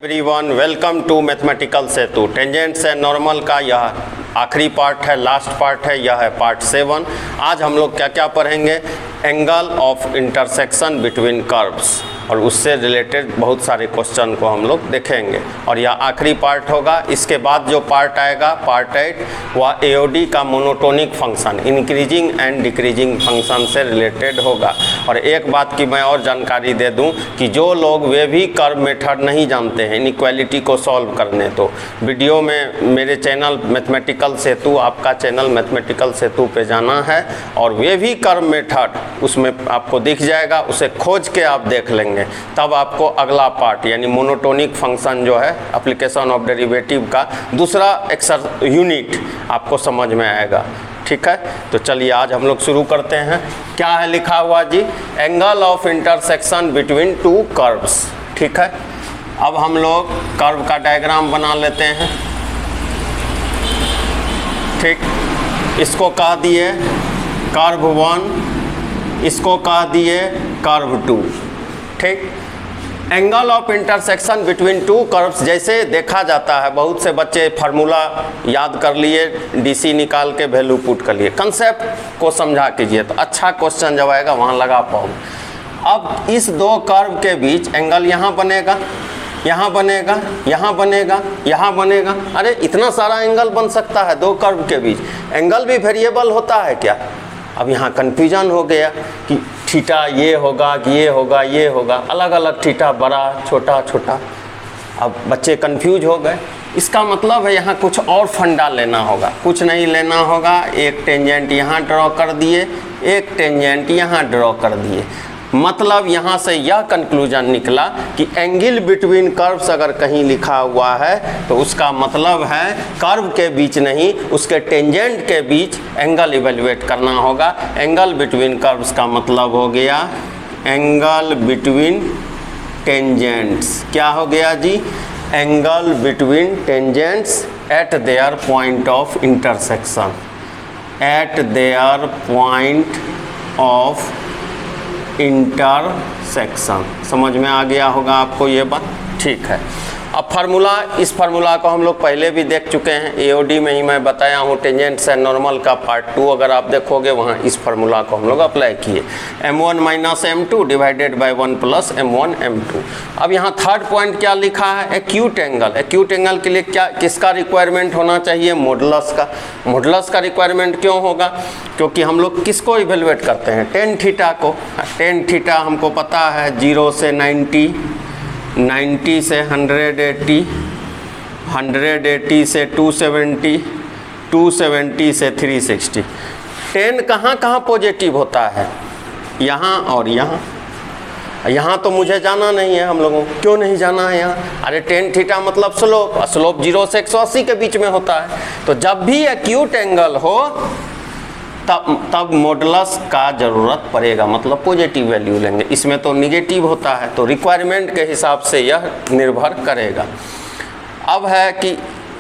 Everyone welcome to mathematical Setu. Tangents and normal का यह आखिरी पार्ट है, लास्ट पार्ट है, यह है पार्ट 7। आज हम लोग क्या क्या पढ़ेंगे? Angle of intersection between curves और उससे रिलेटेड बहुत सारे क्वेश्चन को हम लोग देखेंगे और यह आखिरी पार्ट होगा। इसके बाद जो पार्ट आएगा पार्ट 8, वह एओडी का monotonic function, increasing and decreasing function से रिलेटेड होगा। और एक बात की मैं और जानकारी दे दूं कि जो लोग वे भी कर्व मेथड नहीं जानते हैं इनइक्वालिटी को सॉल्व करने, तो वीडियो में मेरे चैनल मैथमेटिकल सेतु, आपका चैनल मैथमेटिकल सेतु पे जाना है और वे भी कर्व मेथड उसमें आपको दिख जाएगा, उसे खोज के आप देख लेंगे, तब आपको अगला पार्ट यानी मोनोटोनिक फंक्शन जो है एप्लीकेशन ऑफ डेरिवेटिव का दूसरा यूनिट आपको समझ में आएगा। ठीक है, तो चलिए आज हम लोग शुरू करते हैं। क्या है लिखा हुआ जी? Angle of intersection between two curves. ठीक है, अब हम लोग कर्व का डायग्राम बना लेते हैं। ठीक, इसको कह दिए कर्व 1, इसको कह दिए कर्व 2। ठीक, angle of intersection between two curves जैसे देखा जाता है, बहुत से बच्चे फार्मूला याद कर लिए, डीसी निकाल के वैल्यू पुट कर लिए, कंसेप्ट को समझा कीजिए तो अच्छा क्वेश्चन जब आएगा वहाँ लगा पाओगे। अब इस दो कर्व के बीच एंगल यहाँ बनेगा, यहाँ बनेगा, यहाँ बनेगा, यहाँ बनेगा। अरे इतना सारा एंगल बन सकता है दो कर्व के बीच। एंगल भी वेरिएबल होता है क्या? अब यहाँ कन्फ्यूजन हो गया कि थीटा ये होगा कि ये होगा, ये होगा, अलग अलग थीटा, बड़ा छोटा छोटा। अब बच्चे कंफ्यूज हो गए। इसका मतलब है यहाँ कुछ और फंडा लेना होगा। कुछ नहीं लेना होगा, एक टेंजेंट यहाँ ड्रॉ कर दिए, एक टेंजेंट यहाँ ड्रॉ कर दिए। मतलब यहाँ से यह कंक्लूजन निकला कि एंगल बिटवीन कर्व्स अगर कहीं लिखा हुआ है तो उसका मतलब है कर्व के बीच नहीं, उसके टेंजेंट के बीच एंगल इवेल्युएट करना होगा। एंगल बिटवीन कर्व्स का मतलब हो गया एंगल बिटवीन टेंजेंट्स। क्या हो गया जी? Angle between tangents at their point of intersection, at their point of intersection. समझ में आ गया होगा आपको ये बात? ठीक है, अब फार्मूला, इस फार्मूला को हम लोग पहले भी देख चुके हैं, एओडी में ही मैं बताया हूँ। टेंजेंट्स एंड नॉर्मल का पार्ट 2 अगर आप देखोगे वहाँ इस फार्मूला को हम लोग अप्लाई किए, m1 minus m2 divided by 1 plus m1 m2। अब यहाँ थर्ड पॉइंट क्या लिखा है? Acute angle. एक्यूट एंगल के लिए क्या, किसका रिक्वायरमेंट होना चाहिए? मॉडुलस का। मॉडुलस का रिक्वायरमेंट क्यों होगा? क्योंकि हम लोग किसको इवेल्युएट करते हैं? टेन थीटा को। टेन थीटा हमको पता है 0 से 90, 90 से 180, 180 से 270, 270 से 360। 10 कहाँ कहाँ पॉजिटिव होता है? यहाँ और यहाँ। यहाँ तो मुझे जाना नहीं है, हम लोगों को क्यों नहीं जाना है यहाँ? अरे टेन थीटा मतलब स्लोप, स्लोप 0 से 180 के बीच में होता है। तो जब भी एक्यूट एंगल हो तब मॉडुलस का ज़रूरत पड़ेगा, मतलब पॉजिटिव वैल्यू लेंगे। इसमें तो निगेटिव होता है, तो रिक्वायरमेंट के हिसाब से यह निर्भर करेगा। अब है कि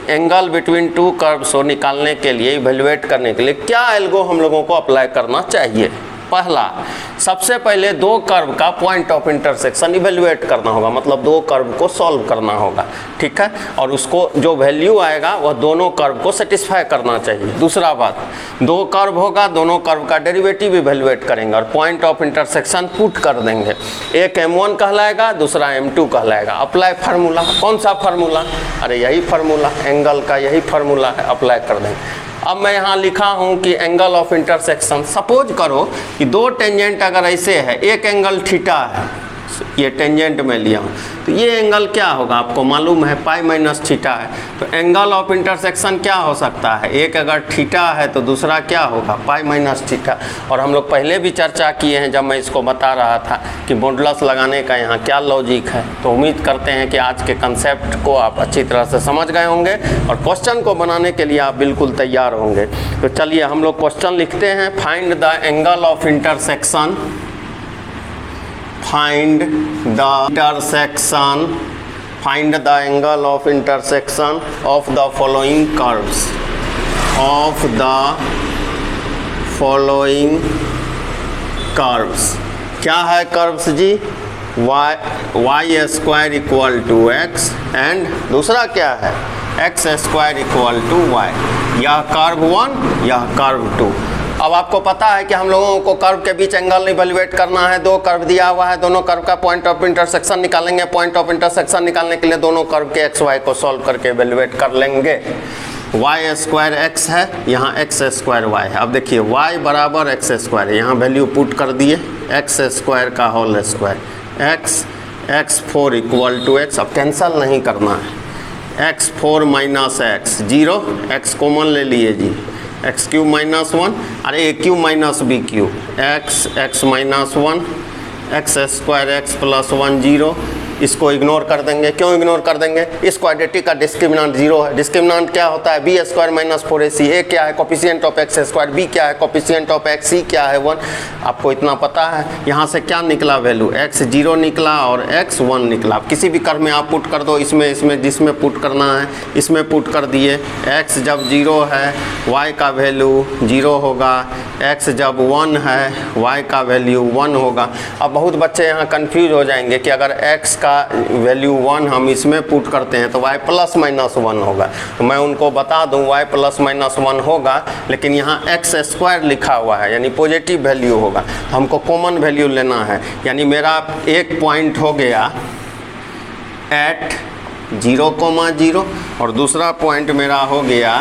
एंगल बिटवीन टू कर्व्स को निकालने के लिए, इवेल्युएट करने के लिए क्या एल्गो हम लोगों को अप्लाई करना चाहिए? पहला, सबसे पहले दो कर्व का पॉइंट ऑफ इंटरसेक्शन इवेल्युएट करना होगा, मतलब दो कर्व को सॉल्व करना होगा। ठीक है, और उसको जो वैल्यू आएगा वह दोनों कर्व को सेटिस्फाई करना चाहिए। दूसरा बात, दो कर्व होगा, दोनों कर्व का डेरिवेटिव इवेल्युएट करेंगे और पॉइंट ऑफ इंटरसेक्शन पुट कर देंगे। एक m1 कहलाएगा, दूसरा m2 कहलाएगा। Apply formula. कौन सा फार्मूला? अरे यही फार्मूला, एंगल का यही फार्मूला है, अप्लाई कर देंगे। अब मैं यहाँ लिखा हूँ कि एंगल ऑफ इंटरसेक्शन, सपोज करो कि दो टेंजेंट अगर ऐसे है, एक एंगल थीटा है, ये टेंजेंट में लिया हूँ, तो ये एंगल क्या होगा? आपको मालूम है पाई माइनस थीटा है। तो एंगल ऑफ इंटरसेक्शन क्या हो सकता है? एक अगर थीटा है तो दूसरा क्या होगा? Pi minus theta. और हम लोग पहले भी चर्चा किए हैं जब मैं इसको बता रहा था कि मॉडुलस लगाने का यहाँ क्या लॉजिक है। तो उम्मीद करते हैं कि आज के कंसेप्ट को आप अच्छी तरह से समझ गए होंगे और क्वेश्चन को बनाने के लिए आप बिल्कुल तैयार होंगे। तो चलिए हम लोग क्वेश्चन लिखते हैं। Find the angle of intersection, find the intersection, find the angle of intersection of the following curves, of the following curves। क्या है कर्व्स जी? Y square equal to x and दूसरा क्या है x square equal to y. यह curve 1 यह curve 2। अब आपको पता है कि हम लोगों को कर्व के बीच एंगल इवेल्युएट करना है। दो कर्व दिया हुआ है, दोनों कर्व का पॉइंट ऑफ इंटरसेक्शन निकालेंगे। पॉइंट ऑफ इंटरसेक्शन निकालने के लिए दोनों कर्व के एक्स वाई को सॉल्व करके इवेल्युएट कर लेंगे। वाई स्क्वायर एक्स है, यहाँ एक्स स्क्वायर वाई है। अब देखिए वाई बराबर एक्स स्क्वायर, यहाँ वैल्यू पुट कर दिए एक्स स्क्वायर का whole square X X 4 equal to X. अब कैंसल नहीं करना है, X 4 minus X 0, X common ले लिए जी, एक्स क्यू माइनस 1, अरे A Q minus B Q, X X minus 1, X square X plus 1 0। इसको इग्नोर कर देंगे। क्यों इग्नोर कर देंगे? इस क्वाड्रेटिक का डिस्क्रिमिनेंट 0 है। डिस्क्रिमिनेंट क्या होता है? B square minus 4ac। A क्या है? Coefficient of x square. B क्या है? Coefficient of x. सी क्या है? 1। आपको इतना पता है। यहाँ से क्या निकला वैल्यू? एक्स 0 निकला और एक्स 1 निकला। किसी भी कर्व में आप पुट कर दो, इसमें जिसमें पुट करना है इसमें पुट कर दिए। एक्स जब 0 है वाई का वैल्यू 0 होगा, एक्स जब 1 है वाई का वैल्यू 1 होगा। अब बहुत बच्चे यहाँ कन्फ्यूज हो जाएंगे कि अगर एक्स का वैल्यू 1 हम इसमें पुट करते हैं तो y प्लस माइनस 1 होगा। तो मैं उनको बता दूं y प्लस माइनस 1 होगा, लेकिन यहाँ एक्स स्क्वायर लिखा हुआ है यानी पॉजिटिव वैल्यू होगा। हमको कॉमन वैल्यू लेना है, यानी मेरा एक पॉइंट हो गया एट 0,0 और दूसरा पॉइंट मेरा हो गया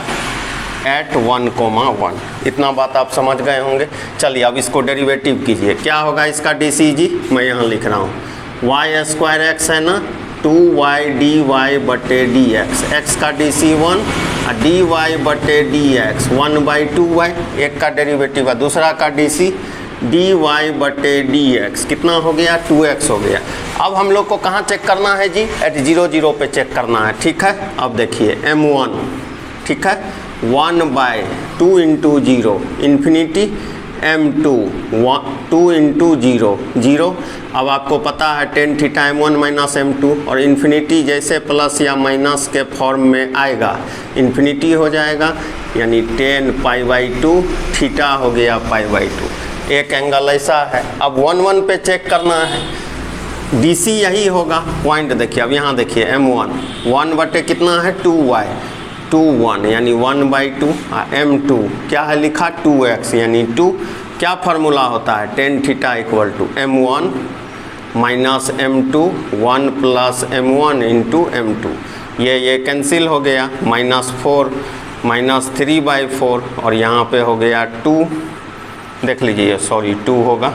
एट 1,1। इतना बात आप समझ गए होंगे। चलिए अब इसको डेरिवेटिव कीजिए। क्या होगा इसका डी जी? मैं यहाँ लिख रहा हूँ वाई स्क्वायर एक्स है ना, 2y dy बटे डी एक्स। एक्स का डी सी 1 और डी वाई बटे डी एक्स 1/2y। एक का डेरिवेटिव है, दूसरा का डी सी डी वाई बटे डी एक्स कितना हो गया? 2x हो गया। अब हम लोग को कहाँ चेक करना है जी? एट 0 0 पे चेक करना है। ठीक है, अब देखिए m1 ठीक है 1/2 इंटू 0 इन्फिनिटी m2 2 इंटू 0 0। अब आपको पता है tan theta m1 minus m2 और इन्फिनिटी जैसे प्लस या माइनस के फॉर्म में आएगा इन्फिनिटी हो जाएगा, यानी tan π/2 थीटा हो गया π/2। एक एंगल ऐसा है। अब 1 1 पे चेक करना है, DC यही होगा। पॉइंट देखिए, अब यहाँ देखिए m1 1 बटे कितना है 2y 2 1 यानी 1/2 m2 क्या है लिखा 2x यानी 2। क्या फार्मूला होता है? tan theta equal to m1 minus m2 1 plus m1 into m2। ये कैंसिल हो गया, -4 -3/4 और यहाँ पे हो गया 2। देख लीजिए सॉरी 2 होगा।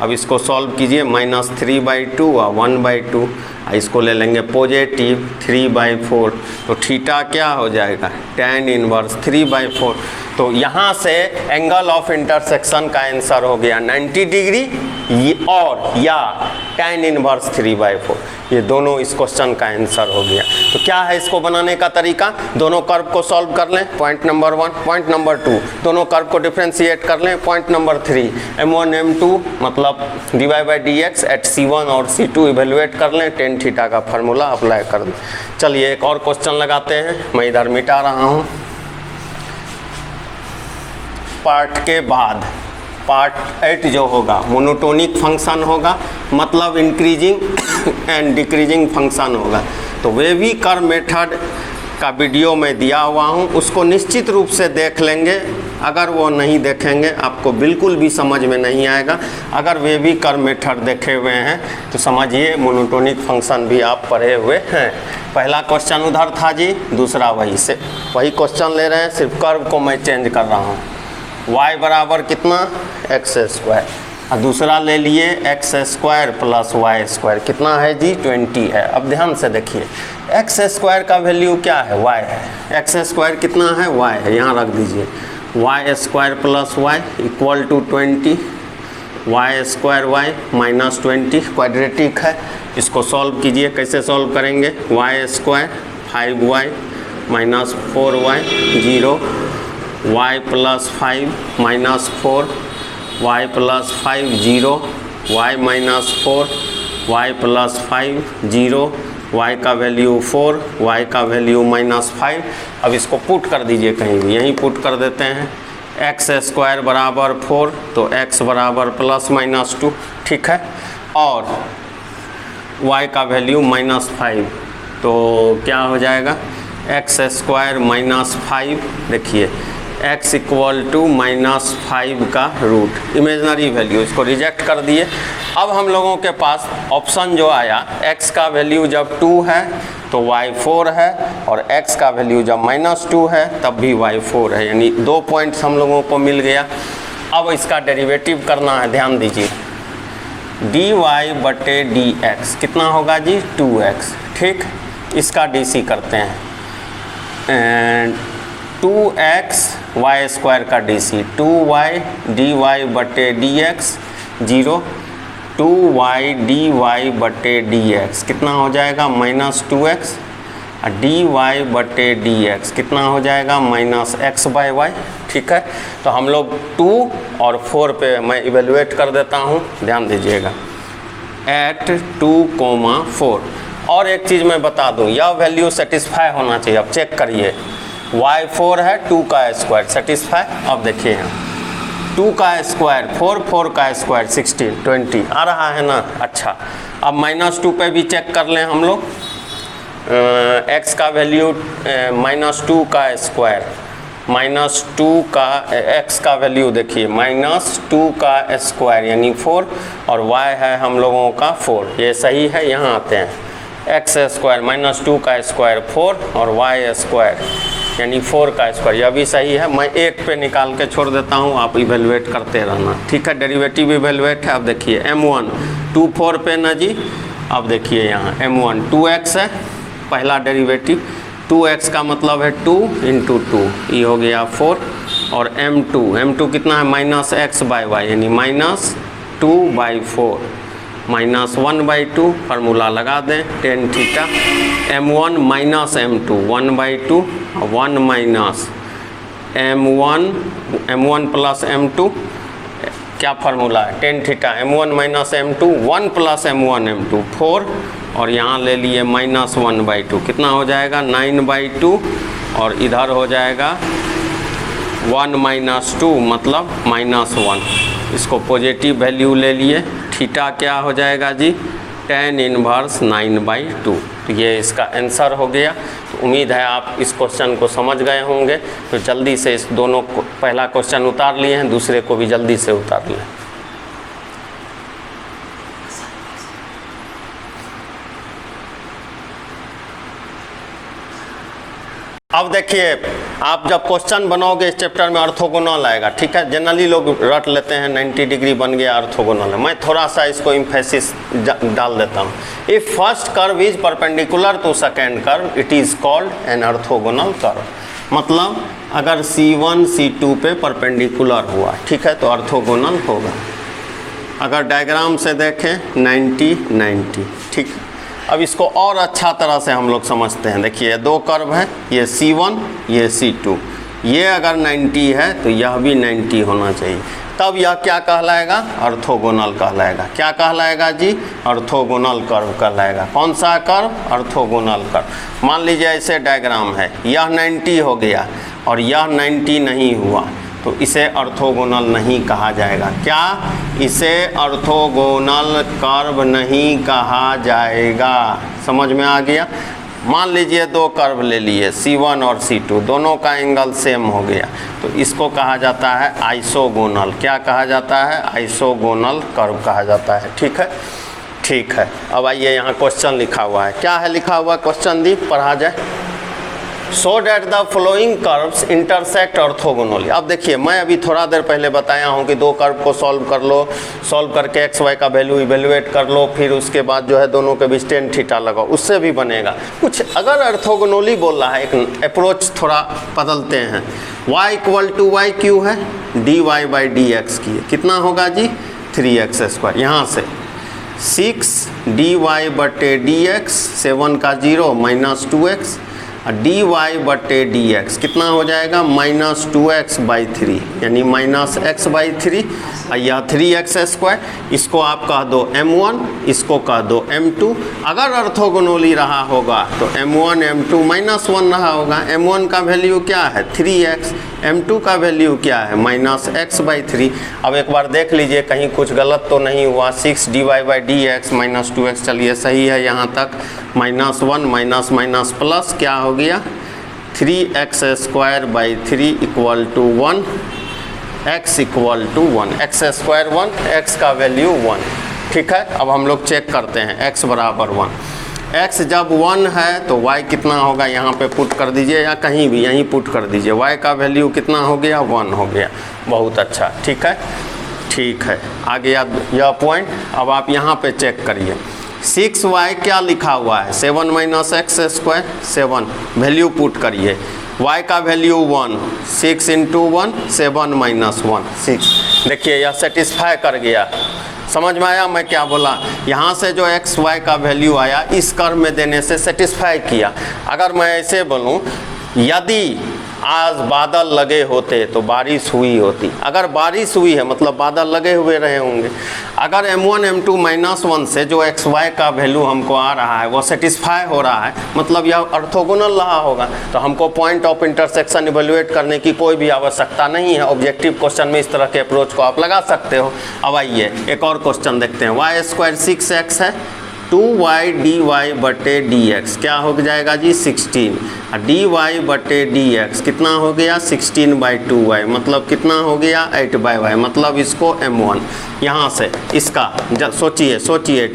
अब इसको सॉल्व कीजिए, -3/2 और 1/2। इसको ले लेंगे पॉजिटिव 3/4 तो थीटा क्या हो जाएगा? tan inverse 3/4। तो यहाँ से एंगल ऑफ इंटरसेक्शन का आंसर हो गया 90 डिग्री और या tan इनवर्स 3/4। ये दोनों इस क्वेश्चन का आंसर हो गया। तो क्या है इसको बनाने का तरीका? दोनों कर्व को सॉल्व कर लें, पॉइंट नंबर 1। पॉइंट नंबर 2 दोनों कर्व को डिफ्रेंशिएट कर लें। पॉइंट नंबर 3 m1 m2 मतलब dy/dx एट c1 और c2 इवेल्युएट कर लें। tan थीटा का फार्मूला अप्लाई कर दें। चलिए एक और क्वेश्चन लगाते हैं, मैं इधर मिटा रहा हूँ। पार्ट के बाद पार्ट 8 जो होगा मोनोटोनिक फंक्शन होगा, मतलब इंक्रीजिंग एंड डिक्रीजिंग फंक्शन होगा। तो वेवी कर्व मेथड का वीडियो में दिया हुआ हूँ, उसको निश्चित रूप से देख लेंगे। अगर वो नहीं देखेंगे आपको बिल्कुल भी समझ में नहीं आएगा। अगर वेवी कर्व मेथड देखे हुए हैं तो समझिए मोनोटोनिक फंक्शन भी आप पढ़े हुए हैं। पहला क्वेश्चन उधर था जी, दूसरा वही क्वेश्चन ले रहे हैं, सिर्फ कर्व को मैं चेंज कर रहा हूँ। y बराबर कितना? एक्स स्क्वायर और दूसरा ले लिए x square plus y square कितना है जी? 20 है। अब ध्यान से देखिए, एक्स स्क्वायर का वैल्यू क्या है? y है। एक्स स्क्वायर कितना है? y है, यहाँ रख दीजिए। Y square plus y equal to 20, y square y minus 20 quadratic है। इसको सॉल्व कीजिए। कैसे सॉल्व करेंगे? Y square 5y minus 4y 0, y plus 5 minus 4 y plus 5 0, y minus 4 y plus 5 0, y का वैल्यू 4 y का वैल्यू -5। अब इसको put कर दीजिए कहीं भी, यहीं पुट कर देते हैं। एक्स स्क्वायर बराबर 4 तो x बराबर ±2। ठीक है। और y का वैल्यू -5, तो क्या हो जाएगा एक्स स्क्वायर -5। देखिए x इक्वल टू -5 का रूट, इमेजनरी वैल्यू, इसको रिजेक्ट कर दिए। अब हम लोगों के पास ऑप्शन जो आया, x का वैल्यू जब 2 है तो y 4 है, और x का वैल्यू जब -2 है तब भी y 4 है, यानी 2 पॉइंट्स हम लोगों को मिल गया। अब इसका डेरिवेटिव करना है, ध्यान दीजिए, dy/dx कितना होगा जी 2x, ठीक। इसका dc करते हैं, 2x y स्क्वायर का dc, 2y dy/dx 0, 2y dy/dx कितना हो जाएगा -2x, dy/dx कितना हो जाएगा -x/y, ठीक है। तो हम लोग 2 और 4 पे मैं इवेलुएट कर देता हूँ, ध्यान दीजिएगा, at 2, 4। और एक चीज़ मैं बता दूँ, यह वैल्यू सेटिस्फाई होना चाहिए। अब चेक करिए, y 4 है, 2 का स्क्वायर सेटिस्फाई। अब देखिए यहाँ 2 का स्क्वायर 4, 4 का स्क्वायर 16, 20 आ रहा है ना। अच्छा, अब -2 पे भी चेक कर लें हम लोग, x का वैल्यू -2 का स्क्वायर, -2 का x का वैल्यू देखिए -2 का स्क्वायर यानी 4, और y है हम लोगों का 4, ये सही है। यहाँ आते हैं, x स्क्वायर -2 का स्क्वायर 4 और y स्क्वायर यानी 4 का स्क्वायर, यह भी सही है। मैं एक पे निकाल के छोड़ देता हूँ, आप इवेलुएट करते रहना, ठीक है। डेरिवेटिव इवेलुएट है। अब देखिए m1 2 4 पे ना जी, अब देखिए यहाँ m1 2x है, पहला डेरिवेटिव, 2x का मतलब है 2 × 2, ये हो गया 4, और m2 कितना है -x/y यानी -2/4 -1/2, फार्मूला लगा दें tan theta, m1 -m2 1/2, 1 m1 plus m2, क्या फार्मूला है tan theta, m1 -m2 1 + m1 m2 4, और यहाँ ले लिए -1/2, कितना हो जाएगा 9/2, और इधर हो जाएगा 1 - 2 मतलब -1। इसको पॉजिटिव वैल्यू ले लिए, थीटा क्या हो जाएगा जी tan 1 9/2। तो ये इसका आंसर हो गया। तो उम्मीद है आप इस क्वेश्चन को समझ गए होंगे। तो जल्दी से इस दोनों को, पहला क्वेश्चन उतार लिए हैं, दूसरे को भी जल्दी से उतार लें। अब देखिए, आप जब क्वेश्चन बनाओगे इस चैप्टर में ऑर्थोगोनल आएगा, ठीक है। जनरली लोग रट लेते हैं 90 डिग्री बन गया ऑर्थोगोनल है। मैं थोड़ा सा इसको इम्फेसिस डाल देता हूँ। If first curve is perpendicular to second curve it is called an orthogonal curve. मतलब अगर C1 C2 पे परपेंडिकुलर हुआ, ठीक है, तो ऑर्थोगोनल होगा। अगर डायग्राम से देखें 90 90, ठीक है। अब इसको और अच्छा तरह से हम लोग समझते हैं। देखिए 2 कर्व है, ये C1 ये C2, ये अगर 90 है तो यह भी 90 होना चाहिए, तब यह क्या कहलाएगा ऑर्थोगोनल कहलाएगा। क्या कहलाएगा जी ऑर्थोगोनल कर्व कहलाएगा। कौन सा कर्व ऑर्थोगोनल कर्व। मान लीजिए ऐसे डायग्राम है, यह 90 हो गया और यह 90 नहीं हुआ, तो इसे ऑर्थोगोनल नहीं कहा जाएगा। क्या, इसे ऑर्थोगोनल कर्व नहीं कहा जाएगा। समझ में आ गया। मान लीजिए 2 कर्व ले लिए C1 और C2, दोनों का एंगल सेम हो गया, तो इसको कहा जाता है आइसोगोनल। क्या कहा जाता है, आइसोगोनल कर्व कहा जाता है, ठीक है। ठीक है, अब आइए यहाँ क्वेश्चन लिखा हुआ है। क्या है लिखा हुआ क्वेश्चन दी, पढ़ा जाए। सो that the following curves intersect orthogonally. अब देखिए, मैं अभी थोड़ा देर पहले बताया हूँ कि 2 कर्व को सॉल्व कर लो, सॉल्व करके एक्स वाई का वैल्यू इवेलुएट कर लो, फिर उसके बाद जो है दोनों के बीच tan थीटा लगाओ, उससे भी बनेगा कुछ। अगर ऑर्थोगोनली बोल रहा है, एक अप्रोच थोड़ा बदलते हैं। y = y क्यों है, dy/dx की है, कितना होगा जी 3x²। यहाँ से 6 dy/dx 7 का 0 -2x, dy/dx कितना हो जाएगा -2x/3 यानी -x/3, या 3x²। इसको आप कह दो m1, इसको कह दो m2। अगर ऑर्थोगोनली रहा होगा तो m1 m2 -1 रहा होगा। m1 का वैल्यू क्या है 3x, m2 का वैल्यू क्या है -x/3। अब एक बार देख लीजिए कहीं कुछ गलत तो नहीं हुआ। 6dy/dx -2x, चलिए सही है यहाँ तक। -1 माइनस माइनस प्लस क्या हो गया 3x²/3 = 1, x = 1, x² 1, x का वैल्यू 1। ठीक है, अब हम लोग चेक करते हैं x बराबर 1। x जब 1 है तो y कितना होगा, यहाँ पे पुट कर दीजिए या कहीं भी यहीं पुट कर दीजिए। y का वैल्यू कितना हो गया 1 हो गया। बहुत अच्छा, ठीक है, ठीक है, आ गया यह पॉइंट। अब आप यहाँ पे चेक करिए 6y क्या लिखा हुआ है 7 - x², 7 वैल्यू पुट करिए। y का वैल्यू 1, 6 × 1 7 - 1 6। देखिए यह सेटिस्फाई कर गया। समझ में आया मैं क्या बोला? यहाँ से जो एक्स वाई का वैल्यू आया इस कर्व में देने से सेटिस्फाई किया। अगर मैं ऐसे बोलूँ यदि आज बादल लगे होते तो बारिश हुई होती। अगर बारिश हुई है मतलब बादल लगे हुए रहे होंगे। अगर m1 m2 -1 से जो एक्स वाई का वैल्यू हमको आ रहा है वो सेटिस्फाई हो रहा है, मतलब यह ऑर्थोगोनल रहा होगा। तो हमको पॉइंट ऑफ इंटरसेक्शन इवेल्युएट करने की कोई भी आवश्यकता नहीं है। ऑब्जेक्टिव क्वेश्चन में इस तरह के अप्रोच को आप लगा सकते हो। अब आइए एक और क्वेश्चन देखते हैं। y² 6x है, 2y dy/dx क्या हो जाएगा जी 16, dy/dx कितना हो गया 16/2y, मतलब कितना हो गया 8/y, मतलब इसको m1। यहाँ से इसका सोचिए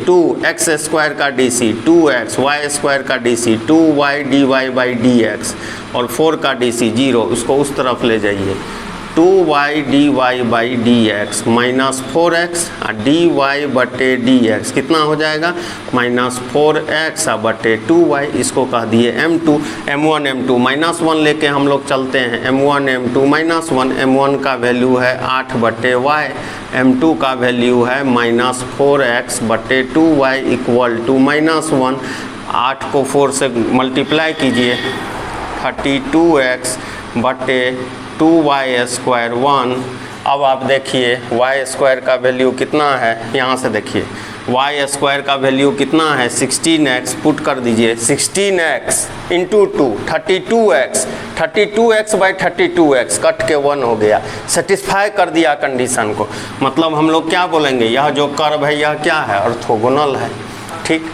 2x² का dc, 2x y² का dc, 2y dy/dx और 4 का dc 0, उसको उस तरफ ले जाइए। 2y dy/dx -4x dy/dx कितना हो जाएगा -4x/2y, इसको कह दिए m2। m1 m2 -1 लेके हम लोग चलते हैं। m1 m2 -1, m1 का वैल्यू है 8/y, m2 का वैल्यू है -4x/2y = -1। 8 को 4 से मल्टीप्लाई कीजिए 32x/2y² 1। अब आप देखिए y² का वैल्यू कितना है, यहाँ से देखिए y² का वैल्यू कितना है 16x, पुट कर दीजिए 16x × 2 32x, 32x/32x कट के 1 हो गया। सेटिस्फाई कर दिया कंडीशन को। मतलब हम लोग क्या बोलेंगे, यह जो कर्व है यह क्या है ऑर्थोगोनल है। ठीक,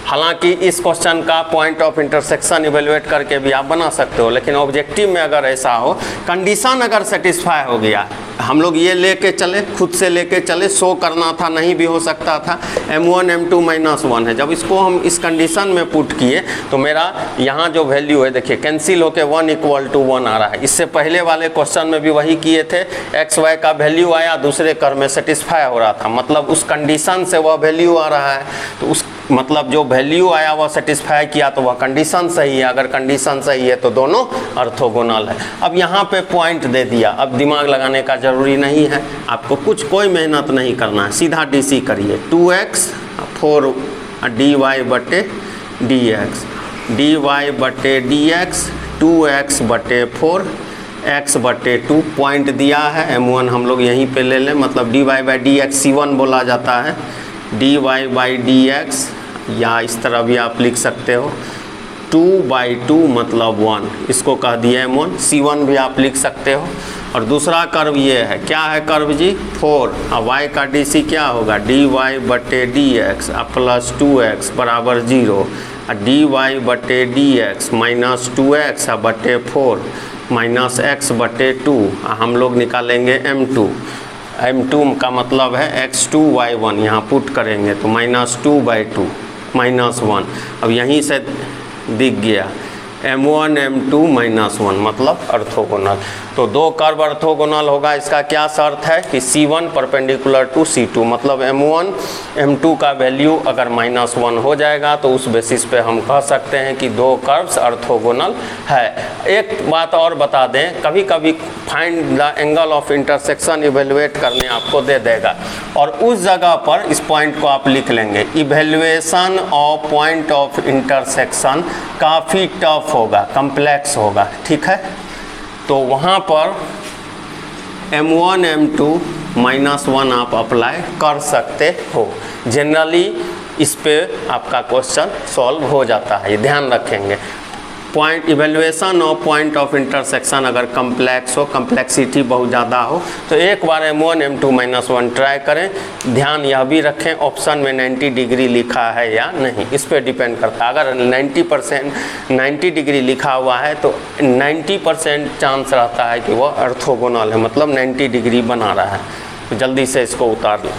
हालांकि इस क्वेश्चन का पॉइंट ऑफ इंटरसेक्शन इवेल्युएट करके भी आप बना सकते हो, लेकिन ऑब्जेक्टिव में अगर ऐसा हो कंडीशन अगर सेटिस्फाई हो गया, हम लोग ये लेके चले, खुद से लेके चले, शो करना था नहीं भी हो सकता था। m1 m2 -1 है, जब इसको हम इस कंडीशन में पुट किए तो मेरा यहाँ जो वैल्यू है देखिए कैंसिल होके 1 = 1 आ रहा है। इससे पहले वाले क्वेश्चन में भी वही किए थे, एक्स वाई का वैल्यू आया दूसरे कर्व में सेटिस्फाई हो रहा था, मतलब उस कंडीशन से वह वैल्यू आ रहा है। तो उस मतलब जो वैल्यू आया वह सेटिस्फाई किया तो वह कंडीशन सही है। अगर कंडीशन सही है तो दोनों ऑर्थोगोनल है। अब यहाँ पे पॉइंट दे दिया, अब दिमाग लगाने का जरूरी नहीं है, आपको कोई मेहनत नहीं करना है, सीधा डीसी करिए 2x 4 dy/dx, dy/dx 2x/4 x/2 point दिया है। m1 हम लोग यहीं पे ले लें, मतलब dy/dx c1 बोला जाता है, dy/dx या इस तरह भी आप लिख सकते हो 2/2 मतलब 1, इसको कह दिया m1। c1 भी आप लिख सकते हो। और दूसरा कर्व ये है, क्या है कर्व जी 4, और y का dc क्या होगा dy/dx + 2x = 0, dy/dx -2x/4 -x/2 हम लोग निकालेंगे m2। m2 का मतलब है x2 y1, यहाँ पुट करेंगे तो -2/2 -1। अब यहीं से दिख गया m1 m2 -1 मतलब ऑर्थोगोनल। तो दो कर्व ऑर्थोगोनल होगा, इसका क्या शर्त है कि C1 परपेंडिकुलर टू C2, मतलब m1 m2 का वैल्यू अगर -1 हो जाएगा तो उस बेसिस पे हम कह सकते हैं कि दो कर्व्स ऑर्थोगोनल है। एक बात और बता दें, कभी कभी find the angle of intersection evaluate करने आपको दे देगा और उस जगह पर इस पॉइंट को आप लिख लेंगे। Evaluation of point of intersection काफ़ी टफ होगा, कम्प्लेक्स होगा, ठीक है। तो वहाँ पर m1 m2 -1 आप अप्लाई कर सकते हो। जनरली इस पे आपका क्वेश्चन सॉल्व हो जाता है, ये ध्यान रखेंगे। पॉइंट इवेल्युएशन और पॉइंट ऑफ इंटरसेक्शन अगर कम्प्लेक्स हो, कम्प्लेक्सिटी बहुत ज़्यादा हो, तो एक बार M1 M2 -1 ट्राई करें। ध्यान यह भी रखें ऑप्शन में 90 डिग्री लिखा है या नहीं, इस पर डिपेंड करता है। अगर 90 डिग्री लिखा हुआ है तो 90% चांस रहता है कि वह ऑर्थोगोनल है, मतलब 90 डिग्री बना रहा है। तो जल्दी से इसको उतार लें।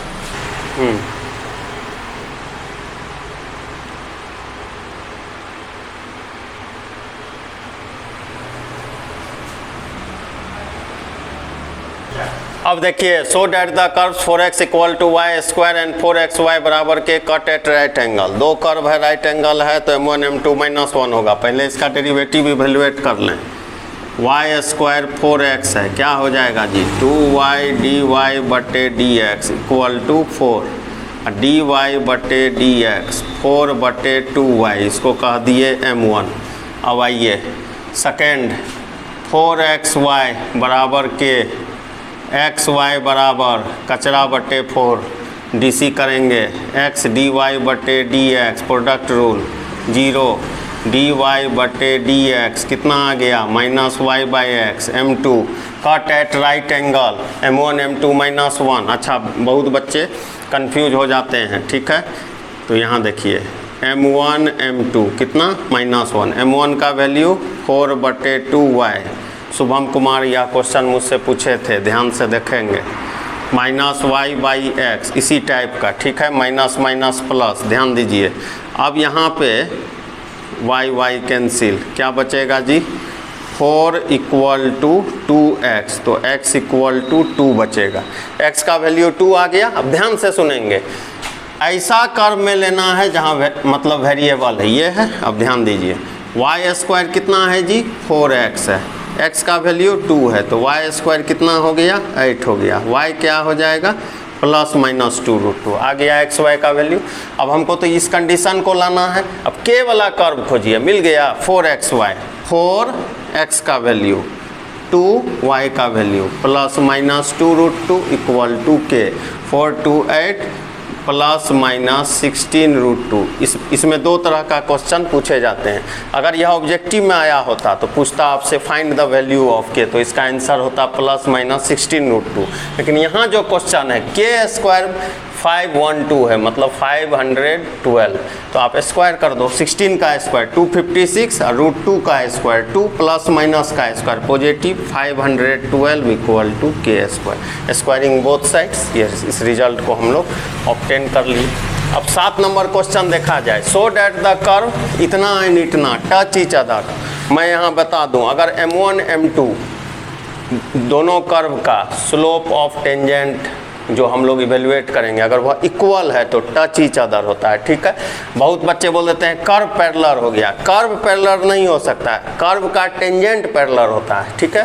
अब देखिए, so that the curve 4x equal to y square and 4xy बराबर के कट एट राइट एंगल। दो कर्व है, राइट एंगल है, तो M1 M2 -1 होगा। पहले इसका डेरिवेटिव इवेल्युएट कर लें। वाई स्क्वायर 4x है, क्या हो जाएगा जी 2y dy बटे dx इक्वल टू 4 dy बटे dx 4 बटे 2y, इसको कह दिए M1। अब आइए सेकेंड, 4xy बराबर के xy बराबर कचरा बटे 4 DC करेंगे, x dy बटे dx प्रोडक्ट रूल 0 dy बटे dx कितना आ गया -y/x M2 cut at right angle M1 M2 -1। अच्छा, बहुत बच्चे कंफ्यूज हो जाते हैं, ठीक है। तो यहाँ देखिए M1 M2 कितना -1, M1 का वैल्यू 4 बटे 2y। शुभम कुमार यह क्वेश्चन मुझसे पूछे थे, ध्यान से देखेंगे। -y/x इसी टाइप का, ठीक है, माइनस माइनस प्लस, ध्यान दीजिए। अब यहाँ पे y कैंसिल, क्या बचेगा जी 4 इक्वल टू 2x, तो x इक्वल टू 2 बचेगा। x का वैल्यू 2 आ गया। अब ध्यान से सुनेंगे, ऐसा कर्व में लेना है जहाँ मतलब वेरिएबल है, ये है। अब ध्यान दीजिए, वाई स्क्वायर कितना है जी 4x है, x का वैल्यू 2 है, तो वाई स्क्वायर कितना हो गया 8 हो गया। y क्या हो जाएगा +-2√2 आ गया xy का वैल्यू। अब हमको तो इस कंडीशन को लाना है। अब k वाला कर्व खोजिए, मिल गया 4xy, 4x का वैल्यू 2y का वैल्यू +-2√2 इक्वल टू k 4 2 8 +-16√2। इसमें दो तरह का क्वेश्चन पूछे जाते हैं। अगर यह ऑब्जेक्टिव में आया होता तो पूछता आपसे फाइंड द वैल्यू ऑफ के, तो इसका आंसर होता +-16√2। लेकिन यहाँ जो क्वेश्चन है k² 512 है, मतलब 512, तो आप स्क्वायर कर दो। 16 का स्क्वायर 256 और √2 का स्क्वायर 2 प्लस माइनस का square positive 512 equal to k²। Squaring both sides, ये इस रिजल्ट को हम लोग ऑब्टेन कर लिए। अब 7 नंबर क्वेश्चन देखा जाए। सो डैट द कर्व इतना एंड इतना टच ईच अदर। मैं यहाँ बता दूँ, अगर M1 M2 दोनों कर्व का स्लोप ऑफ टेंजेंट जो हम लोग इवेल्युएट करेंगे, अगर वह इक्वल है तो टच ईच अदर होता है, ठीक है। बहुत बच्चे बोल देते हैं कर्व पैरेलल हो गया, कर्व पैरेलल नहीं हो सकता है, कर्व का टेंजेंट पैरेलल होता है, ठीक है,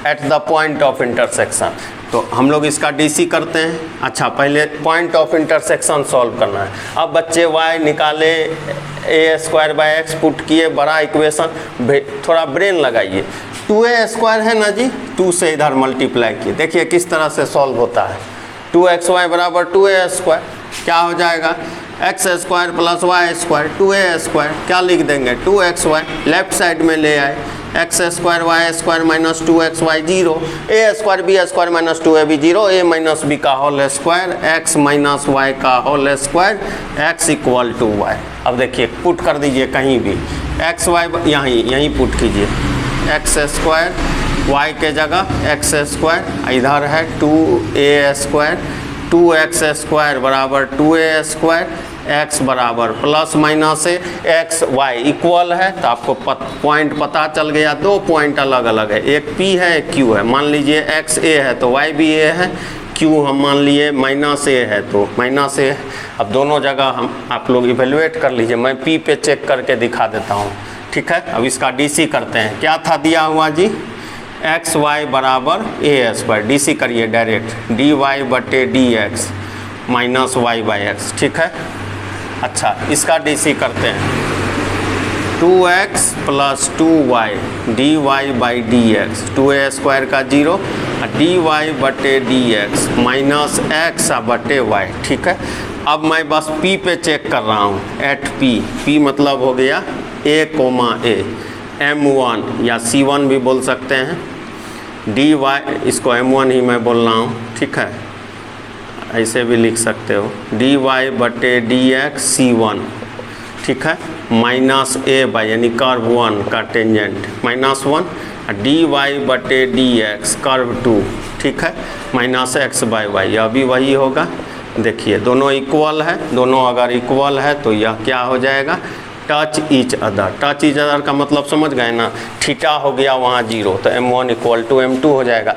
at the point of intersection. तो हम लोग इसका डीसी करते हैं। अच्छा, पहले पॉइंट ऑफ इंटरसेक्शन सॉल्व करना है। अब बच्चे y निकाले, a²/x पुट किए, बड़ा इक्वेशन, थोड़ा ब्रेन लगाइए। 2a² है ना जी, 2 से इधर मल्टीप्लाई किए, देखिए किस तरह से सॉल्व होता है। 2xy बराबर 2a², क्या हो जाएगा x² + y², 2a², क्या लिख देंगे 2xy, लेफ्ट साइड में ले आए, x² y² - 2xy 0, a² b² - 2ab 0, a - b का होल स्क्वायर, x - y का whole square, x equal to y। अब देखिए पुट कर दीजिए कहीं भी, xy यहीं पुट कीजिए, x² y के जगह x², इधर है 2a², 2x² बराबर 2a², x बराबर प्लस माइनस से x y इक्वल है, तो आपको पॉइंट पता चल गया। दो पॉइंट अलग अलग है, एक p है एक q है। मान लीजिए x a है तो y भी a है, q हम मान लिए -a है तो -a है। अब दोनों जगह हम आप लोग इवेल्युएट कर लीजिए, मैं p पे चेक करके दिखा देता हूँ, ठीक है। अब इसका DC करते हैं। क्या था दिया हुआ जी, xy बराबर a², DC करिए डायरेक्ट, dy बटे dx -y/x, ठीक है। अच्छा, इसका DC करते हैं, 2x + 2y dy/dx, 2a² का 0, dy बटे dx -x बटे y, ठीक है। अब मैं बस p पे चेक कर रहा हूँ, एट p मतलब हो गया a, a M1 या C1 भी बोल सकते हैं, dy, इसको M1 ही मैं बोल रहा हूँ, ठीक है, ऐसे भी लिख सकते हो, dy बटे dx C1, ठीक है, माइनस ए बाई यानी कर्व 1 का टेंजेंट -1, dy बटे dx कर्व 2, ठीक है, माइनस एक्स बाई वाई, यह भी वही होगा। देखिए दोनों इक्वल है, दोनों अगर इक्वल है तो यह क्या हो जाएगा, touch each other. Touch each other का मतलब समझ गए ना, थीटा हो गया वहाँ 0 तो M1 इक्वल टू M2 हो जाएगा।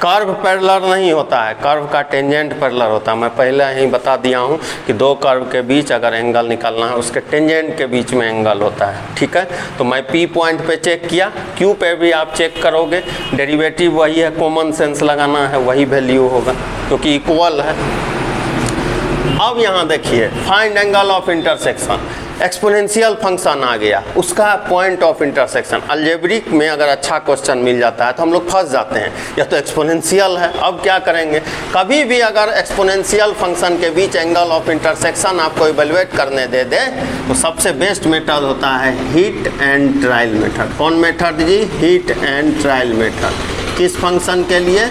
कर्व पैरेलल नहीं होता है, कर्व का टेंजेंट पैरेलल होता है। मैं पहले ही बता दिया हूँ कि दो कर्व के बीच अगर एंगल निकालना है उसके टेंजेंट के बीच में एंगल होता है, ठीक है। तो मैं P पॉइंट पे चेक किया, Q पे भी आप चेक करोगे, डेरिवेटिव वही है, कॉमन सेंस लगाना है, वही वैल्यू होगा क्योंकि इक्वल है। अब यहाँ देखिए find angle of intersection, exponential function आ गया, उसका पॉइंट ऑफ इंटरसेक्शन। अलजेब्रिक में अगर अच्छा क्वेश्चन मिल जाता है तो हम लोग फंस जाते हैं, यह तो एक्सपोनेंशियल है। अब क्या करेंगे, कभी भी अगर एक्सपोनेंशियल फंक्शन के बीच एंगल ऑफ इंटरसेक्शन आपको इवेलुएट करने दे तो सबसे बेस्ट मेथड होता है हिट एंड ट्रायल मेथड। कौन मेथड जी, हिट एंड ट्रायल मेथड। किस फंक्शन के लिए,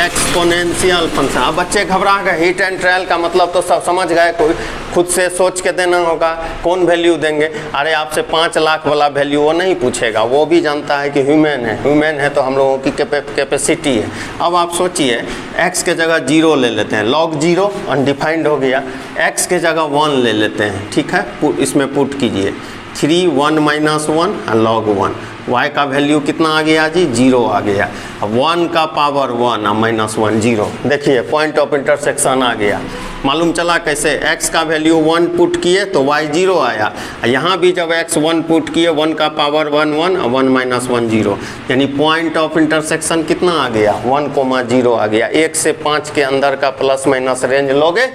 एक्सपोनेंशियल फंक्शन। अब बच्चे घबरा गए, हिट एंड ट्रायल का मतलब तो सब समझ गए, कोई खुद से सोच के देना होगा, कौन वैल्यू देंगे। अरे आपसे 5 लाख वाला वैल्यू वो नहीं पूछेगा, वो भी जानता है कि ह्यूमन है तो हम लोगों की कैपेसिटी है। अब आप सोचिए x के जगह 0 ले लेते हैं, log 0 अनडिफाइंड हो गया, x के जगह 1 ले लेते हैं, ठीक है, इसमें पुट कीजिए 3 1 -1 और log 1, y का वैल्यू कितना आ गया जी, 0 आ गया। अब 1 का पावर 1 और -1 0, देखिए पॉइंट ऑफ इंटरसेक्शन आ गया। मालूम चला कैसे, x का वैल्यू 1 पुट किए तो y 0 आया, यहाँ भी जब x 1 पुट किए 1 का पावर 1 1 और 1 -1 0, यानी पॉइंट ऑफ इंटरसेक्शन कितना आ गया, 1,0 आ गया। 1 से 5 के अंदर का प्लस माइनस रेंज लोगे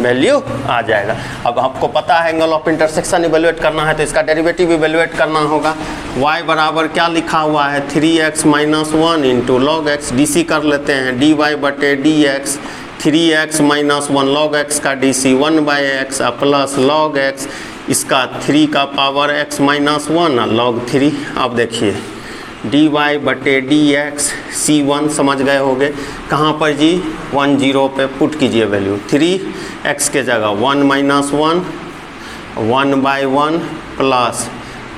वैल्यू आ जाएगा। अब आपको पता है एंगल ऑफ इंटरसेक्शन इवेलुएट करना है तो इसका डेरिवेटिव इवेलुएट करना होगा। y बराबर क्या लिखा हुआ है, 3x - 1 into log x, D कर लेते हैं, dy बटे dx 3x - 1 log x का dc 1/x plus log x, इसका 3 का पावर x -1 log 3। अब देखिए dy बटे dx c1 समझ गए होंगे, कहाँ पर जी, 1 0 पे पुट कीजिए वैल्यू, 3x के जगह 1 -1 1/1 प्लस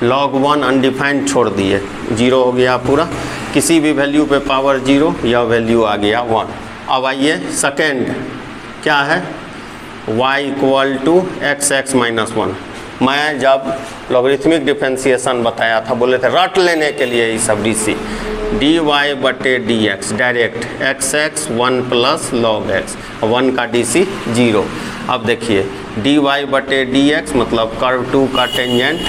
log 1 अनडिफाइंड छोड़ दिए, 0 हो गया पूरा, किसी भी वैल्यू पे पावर 0, यह वैल्यू आ गया 1। अब आइए सेकेंड क्या है, y इक्वल टू x -1। मैं जब लॉगरिथमिक डिफरेंशिएशन बताया था बोले थे रट लेने के लिए ये सब डीसी, dy बटे dx direct x 1 plus log x, 1 का dc 0। अब देखिए dy बटे dx मतलब कर्व 2 का टेंजेंट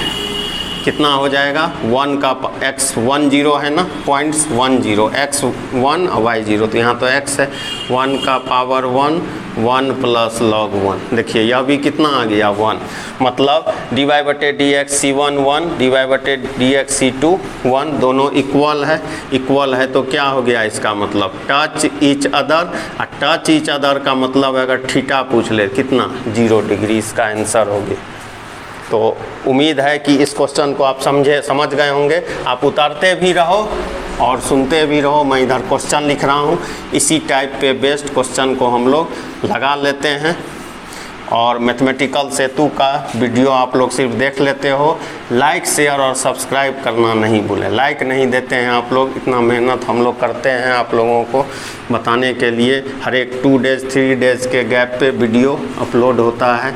कितना हो जाएगा, 1 का x 1 0 है ना, पॉइंट्स 1 0, x 1 और y 0, तो यहाँ तो x है, 1 का पावर 1 प्लस log 1। देखिए यह भी कितना आ गया 1, मतलब dy बटे dx c1 1, dy बटे dx c2 1, दोनों इक्वल है तो क्या हो गया इसका मतलब टच ईच अदर। और टच ईच अदर का मतलब अगर थीटा पूछ ले कितना, 0 डिग्री, इसका आंसर हो गया। तो उम्मीद है कि इस क्वेश्चन को आप समझ गए होंगे। आप उतारते भी रहो और सुनते भी रहो, मैं इधर क्वेश्चन लिख रहा हूँ, इसी टाइप पे बेस्ट क्वेश्चन को हम लोग लगा लेते हैं। और मैथमेटिकल सेतु का वीडियो आप लोग सिर्फ देख लेते हो, लाइक शेयर और सब्सक्राइब करना नहीं भूलें। लाइक नहीं देते हैं आप लोग, इतना मेहनत हम लोग करते हैं आप लोगों को बताने के लिए। हर एक 2 डेज 3 डेज के गैप पे वीडियो अपलोड होता है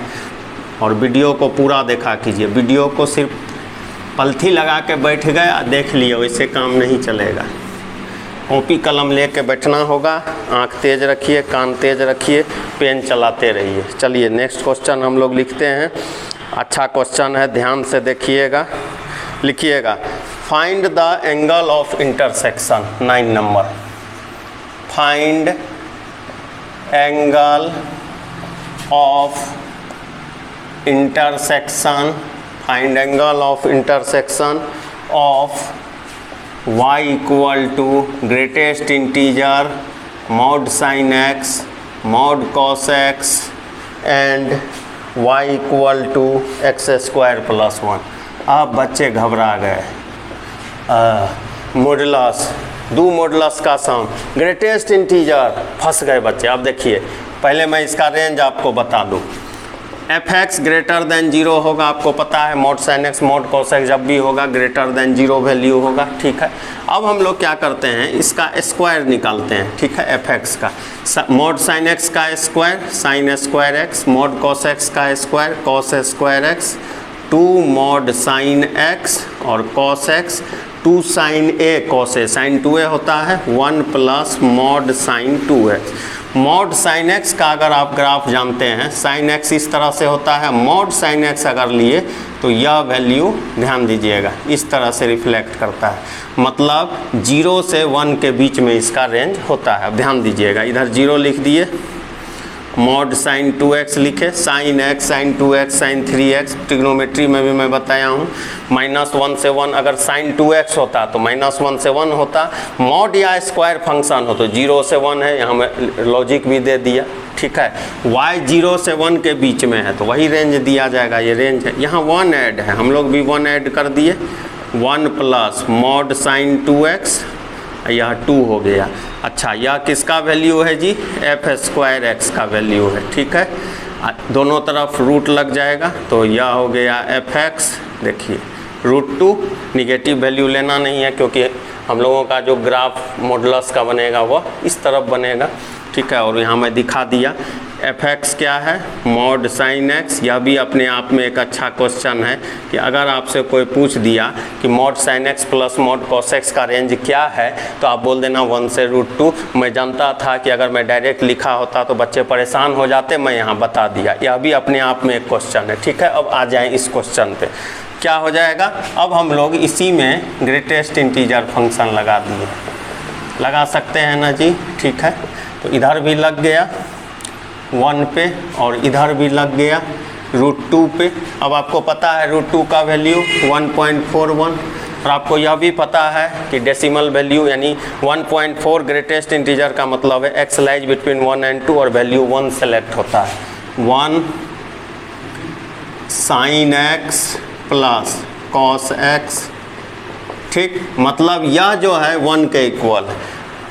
और वीडियो को पूरा देखा कीजिए। वीडियो को सिर्फ पलथी लगा के बैठ गए देख लिए, वैसे काम नहीं चलेगा। कॉपी कलम लेके बैठना होगा, आंख तेज रखिए, कान तेज रखिए, पेन चलाते रहिए। चलिए नेक्स्ट क्वेश्चन हम लोग लिखते हैं। अच्छा क्वेश्चन है, ध्यान से देखिएगा, लिखिएगा। Find the angle of intersection, 9 number. Find angle of intersection, find angle of intersection of y equal to greatest integer mod sin x mod cos x and y equal to x square plus 1। अब बच्चे घबरा गए, modulus, दो modulus का सम, greatest integer, फंस गए बच्चे। अब देखिए, पहले मैं इसका रेंज आपको बता दूं। एफ एक्स ग्रेटर देन 0 होगा, आपको पता है mod sine x mod cos x जब भी होगा ग्रेटर देन 0 वैल्यू होगा, ठीक है। अब हम लोग क्या करते हैं, इसका स्क्वायर निकालते हैं, ठीक है, एफ एक्स का। मॉड साइन एक्स का square sine square x, mod cos x का square cos square x, 2 mod sine x और cos x, 2 sine a cos a, sine 2a होता है, 1 plus mod sine 2x। Mod sine x का अगर आप graph जानते हैं, साइन एक्स इस तरह से होता है, मॉड साइन एक्स अगर लिए तो यह वैल्यू ध्यान दीजिएगा इस तरह से रिफ्लेक्ट करता है, मतलब 0 से 1 के बीच में इसका रेंज होता है। अब ध्यान दीजिएगा, इधर 0 लिख दिए, मॉड साइन 2x लिखे, sine x sine 2x sine 3x, trigonometry में भी मैं बताया हूँ। -1 से 1 अगर साइन 2x होता तो -1 से 1 होता, मॉड या स्क्वायर फंक्शन हो तो 0 से 1 है, यहाँ मैं लॉजिक भी दे दिया, ठीक है। y 0 से 1 के बीच में है तो वही रेंज दिया जाएगा, ये रेंज है। यहाँ 1 ऐड है, हम लोग भी 1 ऐड कर दिए, 1 प्लस मॉड साइन 2x, यह 2 हो गया। अच्छा, यह किसका वैल्यू है जी, एफ स्क्वायर एक्स का वैल्यू है, ठीक है। दोनों तरफ रूट लग जाएगा तो यह हो गया एफ एक्स, देखिए √2, निगेटिव वैल्यू लेना नहीं है क्योंकि हम लोगों का जो ग्राफ मॉडुलस का बनेगा वह इस तरफ बनेगा, ठीक है। और यहाँ मैं दिखा दिया एफ एक्स क्या है, मॉड साइन एक्स। यह भी अपने आप में एक अच्छा क्वेश्चन है कि अगर आपसे कोई पूछ दिया कि mod sine x plus mod cos x का रेंज क्या है तो आप बोल देना 1 से √2। मैं जानता था कि अगर मैं डायरेक्ट लिखा होता तो बच्चे परेशान हो जाते, मैं यहाँ बता दिया। यह भी अपने आप में एक क्वेश्चन है, ठीक है। अब आ जाएँ इस क्वेश्चन पे, क्या हो जाएगा। अब हम लोग इसी में ग्रेटेस्ट इंटीजर फंक्शन लगा दिए, लगा सकते हैं ना जी, ठीक है। तो इधर भी लग गया 1 पे और इधर भी लग गया √2 पे। अब आपको पता है √2 का वैल्यू 1.41 और आपको यह भी पता है कि डेसिमल वैल्यू यानी 1.4 ग्रेटेस्ट इंटीजर का मतलब है एक्स लाइज बिटवीन 1 and 2 और वैल्यू 1 सेलेक्ट होता है। 1 sine x plus cos x, ठीक, मतलब यह जो है 1 के इक्वल है।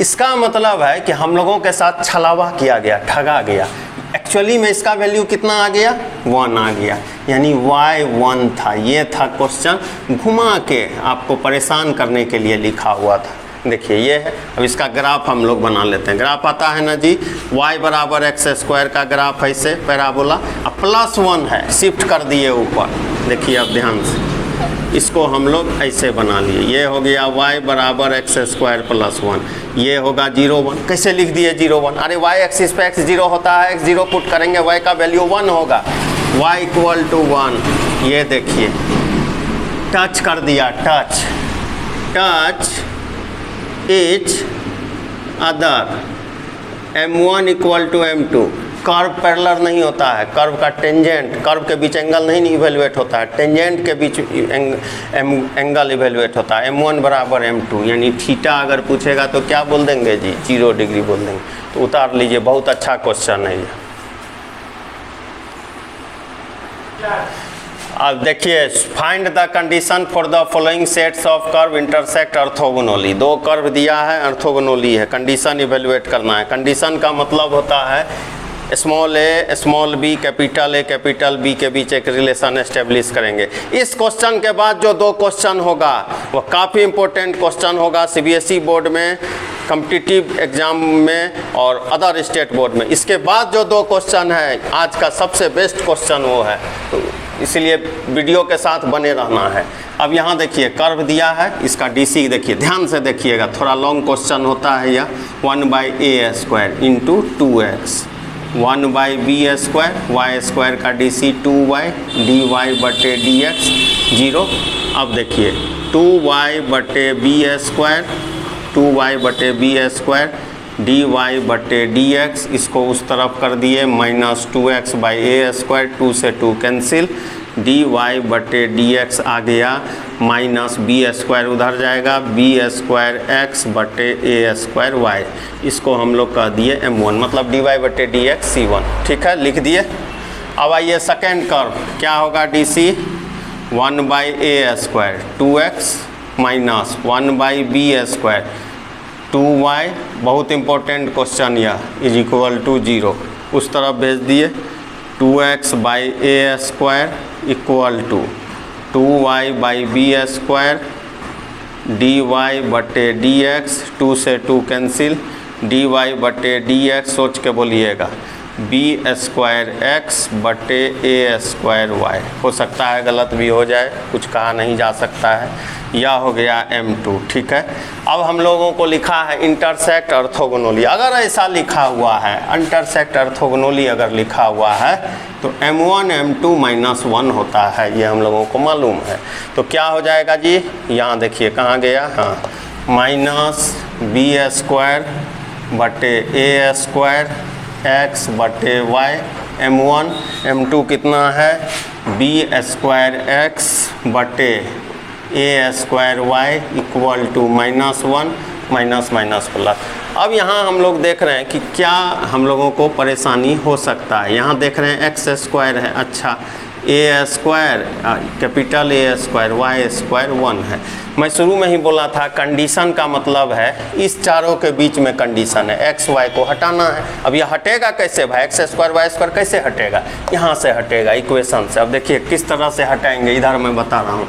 इसका मतलब है कि हम लोगों के साथ छलावा किया गया, ठगा गया। एक्चुअली में इसका वैल्यू कितना आ गया, 1 आ गया, यानी y 1 था। ये था क्वेश्चन, घुमा के आपको परेशान करने के लिए लिखा हुआ था। देखिए ये है। अब इसका ग्राफ हम लोग बना लेते हैं। ग्राफ आता है ना जी, y बराबर एक्स स्क्वायर का ग्राफ ऐसे पैराबोला, अब +1 है, शिफ्ट कर दिए ऊपर। देखिए अब ध्यान से इसको हम लोग ऐसे बना लिए, ये हो गया y बराबर एक्स स्क्वायर प्लस 1, ये होगा 0 1। कैसे लिख दिए 0 1, अरे y एक्सिस पे x 0 होता है, x 0 पुट करेंगे y का वैल्यू 1 होगा, y इक्वल टू 1। ये देखिए टच कर दिया, touch each other, m1 equal to m2। Curve parallel नहीं होता है, कर्व का टेंजेंट, कर्व के बीच एंगल नहीं इवेलुएट होता है, टेंजेंट के बीच एंगल इवेलुएट होता है। m1 बराबर m2, यानी थीटा अगर पूछेगा तो क्या बोल देंगे जी, 0 डिग्री बोल देंगे। तो उतार लीजिए, बहुत अच्छा क्वेश्चन है ये। अब देखिए, find the condition for the following sets of curve intersect orthogonally. 2 curve दिया है, ऑर्थोगोनली है, कंडीशन इवेलुएट करना है। कंडीशन का मतलब होता है स्मॉल ए स्मॉल बी कैपिटल बी के बीच एक रिलेशन एस्टेब्लिश करेंगे। इस क्वेश्चन के बाद जो 2 क्वेश्चन होगा वह काफ़ी इंपॉर्टेंट क्वेश्चन होगा सीबीएसई बोर्ड में, कॉम्पिटिटिव एग्जाम में और अदर स्टेट बोर्ड में। इसके बाद जो 2 क्वेश्चन है, आज का सबसे बेस्ट क्वेश्चन वो है, तो इसलिए वीडियो के साथ बने रहना है। अब यहाँ देखिए कर्व दिया है, इसका डीसी देखिए, ध्यान से देखिएगा, थोड़ा लॉन्ग क्वेश्चन होता है यह। 1/a² into 2x, 1/b² y square का dc 2y dy/dx 0। अब देखिए 2y/b² 2y/b² dy/dx, इसको उस तरफ कर दिए, -2x/a², 2 से 2 कैंसिल, dy/dx आ गया, -b² उधर जाएगा, b²x/a²y, इसको हम लोग कह दिए m1, मतलब dy/dx c1। ठीक है, लिख दिए। अब आइए सेकेंड कर्व क्या होगा, D C 1/a² 2x minus 1/b², 2y, बहुत इंपॉर्टेंट क्वेश्चन यह, इज इक्वल टू 0, उस तरफ भेज दिए, 2x/a² equal to 2y/b², dy/dx, 2 से 2 कैंसिल, dy/dx सोच के बोलिएगा, b²x/a²y, हो सकता है गलत भी हो जाए, कुछ कहा नहीं जा सकता है, यह हो गया m2, ठीक है। अब हम लोगों को लिखा है इंटरसेक्ट ऑर्थोगोनली, अगर ऐसा लिखा हुआ है इंटरसेक्ट ऑर्थोगोनली अगर लिखा हुआ है तो m1 m2 -1 होता है, ये हम लोगों को मालूम है। तो क्या हो जाएगा जी, यहाँ देखिए कहाँ गया, हाँ, -b²/a² x/y, m1 m2 कितना है, b²x/a²y equal to -1 minus plus. अब यहाँ हम लोग देख रहे हैं कि क्या हम लोगों को परेशानी हो सकता है, यहाँ देख रहे हैं x² है, अच्छा a² कैपिटल A² y² 1 है। मैं शुरू में ही बोला था कंडीशन का मतलब है इस चारों के बीच में कंडीशन है, x y को हटाना है। अब यह हटेगा कैसे भाई, x² y² कैसे हटेगा, यहाँ से हटेगा इक्वेशन से। अब देखिए किस तरह से हटाएंगे, इधर मैं बता रहा हूँ,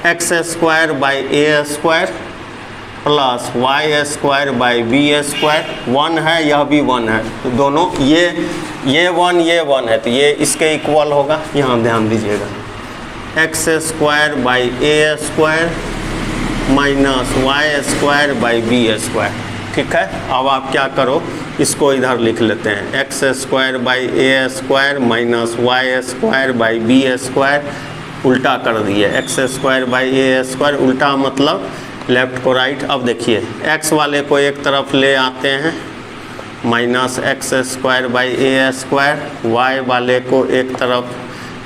x²/a² प्लस y²/b², 1 है, यह भी 1 है, तो दोनों ये 1 है, तो ये इसके इक्वल होगा, यहाँ ध्यान दीजिएगा, x²/a² माइनस y²/b², ठीक है। अब आप क्या करो, इसको इधर लिख लेते हैं, x²/a² माइनस y²/b², उल्टा कर दिए, x²/a² उल्टा मतलब लेफ्ट को राइट। अब देखिए x वाले को एक तरफ ले आते हैं, माइनस x²/a², y वाले को एक तरफ,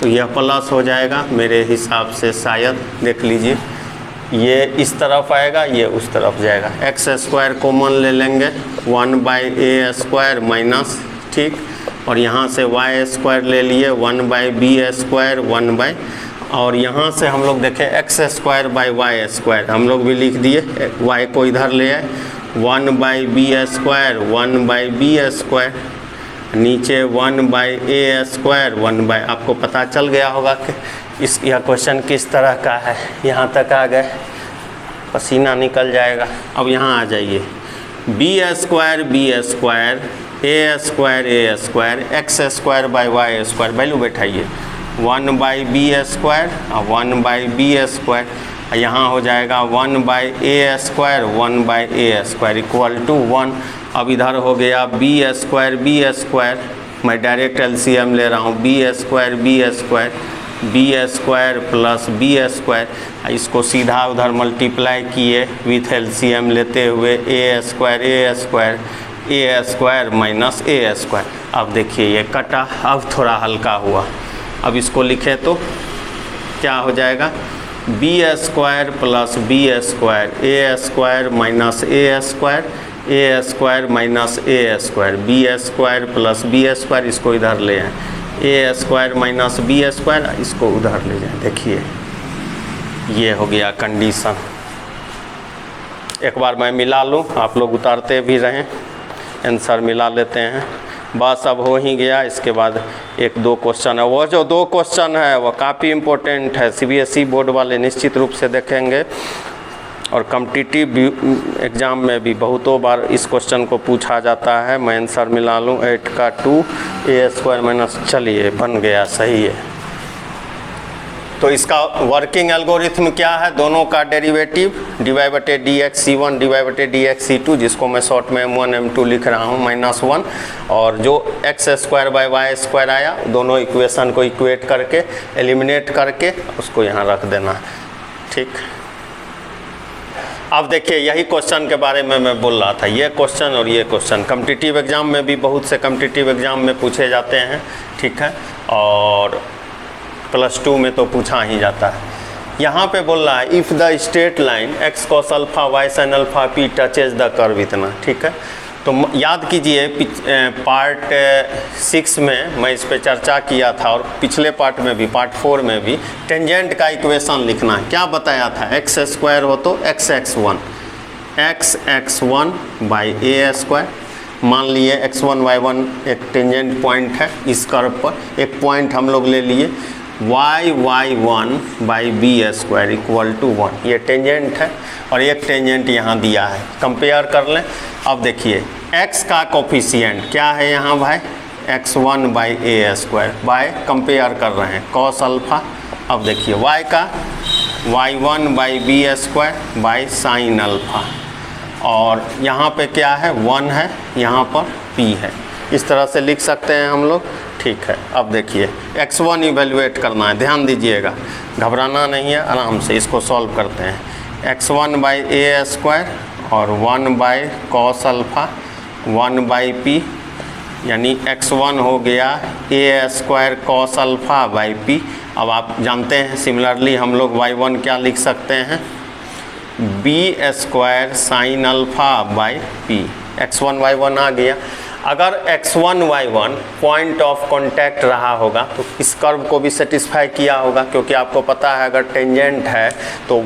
तो यह प्लस हो जाएगा मेरे हिसाब से, शायद देख लीजिए, ये इस तरफ आएगा, ये उस तरफ जाएगा, x² कॉमन ले लेंगे, 1/a² माइनस, ठीक, और यहाँ से y² ले लिए, 1/b², 1/, और यहाँ से हम लोग देखें x²/y², हम लोग भी लिख दिए, y को इधर ले आए, 1/b², 1/b², नीचे 1/a², 1/, आपको पता चल गया होगा कि यह क्वेश्चन किस तरह का है। यहाँ तक आ गए, पसीना निकल जाएगा। अब यहाँ आ जाइए, b² b², a² x²/y², value बैठाइए, 1/b² और 1/b², यहाँ हो जाएगा 1/a² 1/a² इक्वल टू 1। अब इधर हो गया b² b², मैं डायरेक्ट LCM ले रहा हूँ, b² b² प्लस b², इसको सीधा उधर मल्टीप्लाई किए विथ LCM लेते हुए a² माइनस a²। अब देखिए ये कटा, अब थोड़ा हल्का हुआ। अब इसको लिखे तो क्या हो जाएगा, b² plus b², a² minus a² minus a², b² plus b², इसको इधर ले आए, a² माइनस b², इसको उधर ले जाए। देखिए ये हो गया कंडीशन। एक बार मैं मिला लूँ, आप लोग उतारते भी रहें, आंसर मिला लेते हैं, बस अब हो ही गया। इसके बाद 1-2 क्वेश्चन है, वो जो 2 क्वेश्चन है वो काफ़ी इम्पोर्टेंट है, CBSE बोर्ड वाले निश्चित रूप से देखेंगे, और कॉम्पिटिटिव एग्ज़ाम में भी बहुतों बार इस क्वेश्चन को पूछा जाता है। मैं आंसर मिला लूँ, 8 का 2 a² माइनस, चलिए बन गया, सही है। तो इसका वर्किंग एल्गोरिथम क्या है, दोनों का डेरिवेटिव dy/dx(c1) dy/dx(c2), जिसको मैं शॉर्ट में m1 m2 लिख रहा हूँ, -1, और जो x²/y² आया, दोनों इक्वेशन को इक्वेट करके एलिमिनेट करके उसको यहाँ रख देना, ठीक। अब देखिए यही क्वेश्चन के बारे में मैं बोल रहा था, ये क्वेश्चन और ये क्वेश्चन कॉम्पिटिटिव एग्ज़ाम में भी, बहुत से कॉम्पिटिटिव एग्ज़ाम में पूछे जाते हैं, ठीक है, और +2 में तो पूछा ही जाता है। यहाँ पे बोल रहा है if the straight line x cos alpha y sin alpha p touches the curve, इतना, ठीक है। तो याद कीजिए पार्ट 6 में मैं इस पे चर्चा किया था और पिछले पार्ट में भी, पार्ट 4 में भी टेंजेंट का इक्वेशन लिखना है। क्या बताया था? एक्स स्क्वायर हो तो x(1) बाई ए स्क्वायर। मान लिए x1 y1 एक टेंजेंट पॉइंट है इस कर्व पर, एक पॉइंट हम लोग ले लिए, y(1) by b square equal to 1, ये टेंजेंट है और एक टेंजेंट यहाँ दिया है। कंपेयर कर लें। अब देखिए x का कोफिशिएंट क्या है यहाँ भाई? x1 by a square by compare कर रहे हैं cos अल्फ़ा। अब देखिए y का y1 by b square by sine alpha, और यहाँ पे क्या है? 1 है, यहाँ पर p है। इस तरह से लिख सकते हैं हम लोग। ठीक है, अब देखिए x1 इवेल्युएट करना है, ध्यान दीजिएगा, घबराना नहीं है, आराम से इसको सॉल्व करते हैं। x1 बाई ए स्क्वायर और 1 by cos alpha 1 by p, यानी x1 हो गया a square cos alpha by p। अब आप जानते हैं सिमिलरली हम लोग y1 क्या लिख सकते हैं? B square sine alpha by p। x1 y1 आ गया। अगर x1 y1 point of contact रहा होगा तो इस कर्व को भी सेटिस्फाई किया होगा, क्योंकि आपको पता है अगर टेंजेंट है तो